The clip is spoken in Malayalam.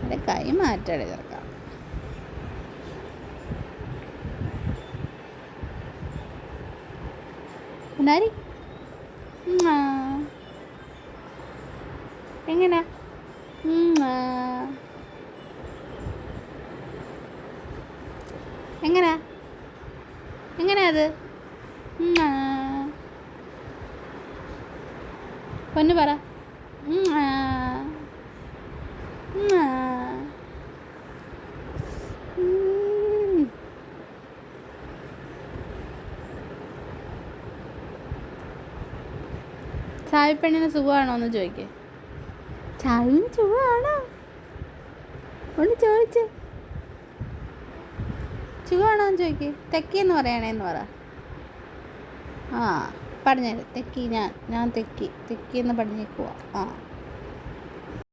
എൻ്റെ കൈ മാറ്റാടെ ചേർക്കാം. എന്നാരി എങ്ങനാ എങ്ങനാ എങ്ങനെയാ അത്? പൊന്നു പറ. ചായപ്പെണ്ണിന് സുഖമാണോ എന്ന് ചോദിക്കേ. ചായന് സുഖമാണോ ഒന്ന് ചോദിച്ചേ. സുഖമാണോ എന്ന് ചോദിക്കേ. തെക്കിയെന്ന് പറയണേന്ന് പറ. ആ പറഞ്ഞേര്. തെക്കി ഞാൻ തെക്കി എന്ന് പറഞ്ഞേക്കുവാ. ആ